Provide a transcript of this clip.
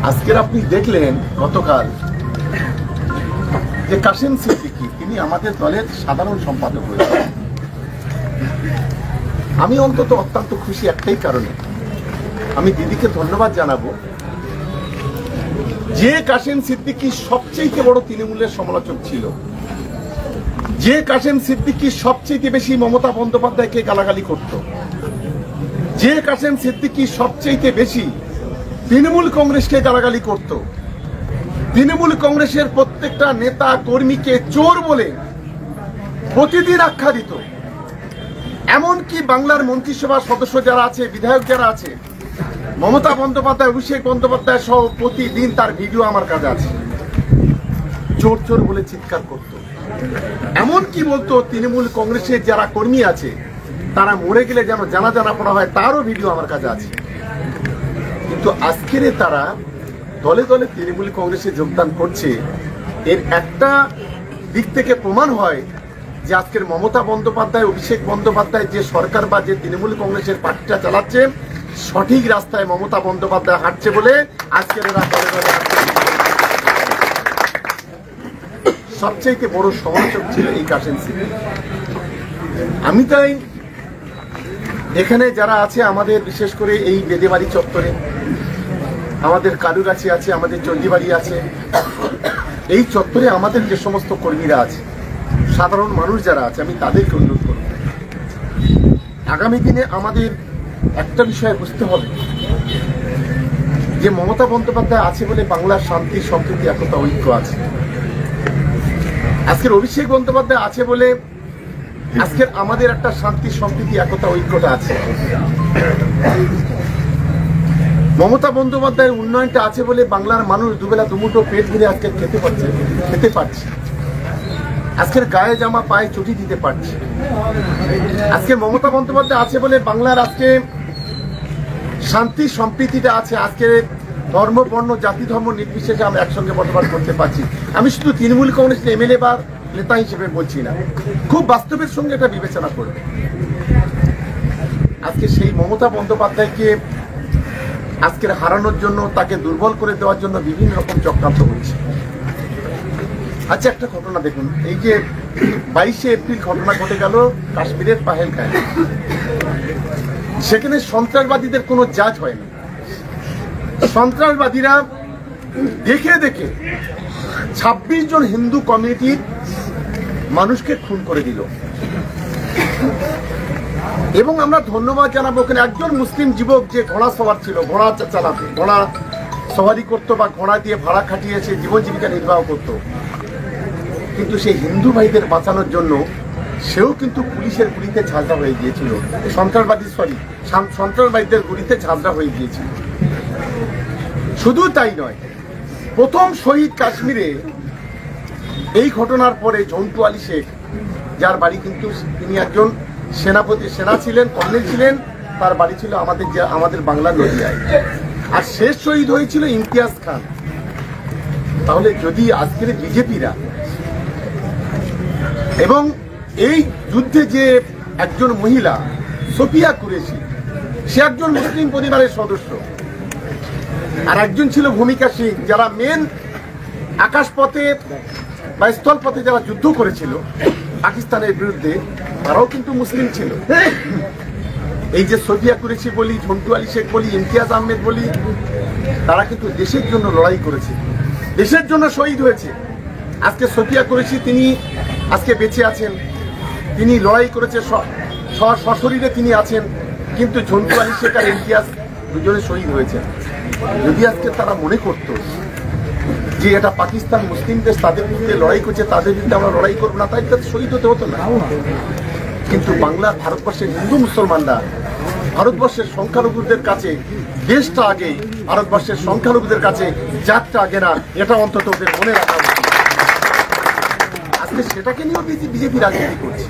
আজকের আপনি দেখলেন গতকাল যে কাশেম সিদ্দিকী তিনি আমাদের দলের সাধারণ সম্পাদক হয়েছেন। আমি অন্তত অত্যন্ত খুশি একটাই কারণে, আমি দিদিকে ধন্যবাদ জানাবো যে কাশেম সিদ্দিকী সবচেয়ে বড় তৃণমূলের সমালোচক ছিল, যে কাশেম সিদ্দিকী সবচেয়ে বেশি মমতা বন্দ্যোপাধ্যায়কে গালাগালি করত, যে কাশেম সিদ্দিকী সবচেয়ে বেশি তৃণমূল কংগ্রেসকে গালাগালি করত, তৃণমূল কংগ্রেসের প্রত্যেকটা নেতা কর্মীকে চোর বলে প্রতিদিন আখ্যা দিত। এমনকি বাংলার মন্ত্রিসভার সদস্য যারা আছে, বিধায়ক যারা আছে, মমতা বন্দ্যোপাধ্যায়, অভিষেক বন্দ্যোপাধ্যায় সহ প্রতিদিন তার ভিডিও আমার কাছে আছে, চোর চোর বলে চিৎকার করত। এমনকি বলতো তৃণমূল কংগ্রেসের যারা কর্মী আছে তারা মরে গেলে যেন জানাজা না পড়া হয়, তারও ভিডিও আমার কাছে আছে। কিন্তু আজকের তারা দলে দলে তৃণমূল কংগ্রেসে যোগদান করছে, এর একটা দিক থেকে প্রমাণ হয় যে আজকের মমতা বন্দ্যোপাধ্যায়, অভিষেক বন্দ্যোপাধ্যায় যে সরকার বা যে তৃণমূল কংগ্রেসের পার্টিটা চালাচ্ছে সঠিক রাস্তায় মমতা বন্দ্যোপাধ্যায় হাঁটছে বলে আজকের এরা দলে দলে সবচেয়ে বড় সমালোচক ছিল এই কাশেম সিদ্দিকী। আমি তাই এখানে যারা আছে আমাদের, বিশেষ করে এই বেদেবাড়ি চত্বরে, আমাদের কালুগাছি আছে, আমাদের চণ্ডীবাড়ি আছে, এই চত্বরে আমাদের যে সমস্ত কর্মীরা আছে, সাধারণ মানুষ যারা আছে, আমি তাদেরকে অনুরোধ করব আগামী দিনে আমাদের একটা বিষয় বুঝতে হবে যে মমতা বন্দ্যোপাধ্যায় আছে বলে বাংলার শান্তি, সম্প্রীতি, একতা, ঐক্য আছে। আজকের অভিষেক বন্দ্যোপাধ্যায় আছে বলে আজকের আমাদের একটা শান্তি, সম্প্রীতি, একতা, ঐক্যটা আছে। মমতা বন্দ্যোপাধ্যায়ের উন্নয়নটা আছে বলে বাংলার মানুষ দুবেলা দুমুঠো পেট ভরে আজকে খেতে পারছে, আজকের গায়ে জামা পায়ে চটি দিতে পারছে। আজকে মমতা বন্দ্যোপাধ্যায় আছে বলে বাংলার আজকে শান্তি, সম্প্রীতিটা আছে। আজকে ধর্ম, বর্ণ, জাতি, ধর্ম নির্বিশেষে আমরা একসঙ্গে বসবাস করতে পারছি। আমি শুধু তৃণমূল কংগ্রেসের এমএলএ বা নেতা হিসেবে বলছি না, খুব বাস্তবের সঙ্গে এটা বিবেচনা করবে। আজকে সেই মমতা বন্দ্যোপাধ্যায়কে আজকের হারানোর জন্য, তাকে দুর্বল করে দেওয়ার জন্য বিভিন্ন রকম চক্রান্ত হচ্ছে। আচ্ছা, একটা ঘটনা দেখুন, এই যে 22শে এপ্রিল ঘটনা ঘটে গেল কাশ্মীরের পাহেলগাঁয়ে, সেখানে সন্ত্রাসবাদীদের কোনো জাজ হয়নি। সন্ত্রাসবাদীরা দেখে 26 জন হিন্দু কমিউনিটির মানুষকে খুন করে দিল। এবং আমরা ধন্যবাদ জানাবো ওখানে একজন মুসলিম যুবক যে ঘোড়া সওয়ার ছিল, ঘোড়া চালাতো, ঘোড়া সওয়ারি করতো বা ঘোড়া দিয়ে ভাড়া খাটিয়ে সে জীবন জীবিকা নির্বাহ করত, কিন্তু সেই হিন্দু ভাইদের বাঁচানোর জন্য সেও কিন্তু পুলিশের গুলিতে ঝাঁঝরা হয়ে গিয়েছিল। সন্ত্রাসবাদীদের গুলিতে ঝাঁঝরা হয়ে গিয়েছিল। শুধু তাই নয়, প্রথম শহীদ কাশ্মীরে এই ঘটনার পরে ঝন্টু আলী শেখ, যার বাড়ি কিন্তু তিনি একজন সেনা ছিলেন, কর্নেল ছিলেন, তার বাড়ি ছিল আমাদের বাংলার নদিয়ায়। আর শেষ শহীদ হয়েছিল ইমতিয়াজ খান। তাহলে যদি আজকের বিজেপিরা এবং এই যুদ্ধে যে একজন মহিলা সোফিয়া কুরেশি, সে একজন মুসলিম পরিবারের সদস্য, আর একজন ছিল ভূমিকা সিং, যারা মেন আকাশপথে বা স্থলপথে যারা যুদ্ধ করেছিল পাকিস্তানের বিরুদ্ধে, তারাও কিন্তু মুসলিম ছিল। এই যে সোফিয়া কুরেশি বলি, ঝন্টু আলী শেখ বলি, ইমতিয়াজ আহমেদ বলি, তারা কিন্তু দেশের জন্য লড়াই করেছে, দেশের জন্য শহীদ হয়েছে। আজকে সোফিয়া কুরেশি তিনি আজকে বেঁচে আছেন, তিনি লড়াই করেছে, সশরীরে তিনি আছেন, কিন্তু ঝন্টু আলী শেখ আর ইমতিয়াজ দুজনে শহীদ হয়েছেন। যদি আজকে তারা মনে করত যে এটা পাকিস্তান মুসলিম দেশ, তাদের বিরুদ্ধে লড়াই করছে, তাদের বিরুদ্ধে আমরা লড়াই করবো না, তাই তাদের শহীদ হতে হতো না। কিন্তু বাংলার, ভারতবর্ষের হিন্দু মুসলমানরা ভারতবর্ষের সংখ্যালঘুদের কাছে দেশটা আগে, ভারতবর্ষের সংখ্যালঘুদের কাছে জাতটা আগে না, এটা অন্তত ওদের মনে রাখা উচিত। আজকে সেটাকে নিয়েও বিজেপি রাজনীতি করছে।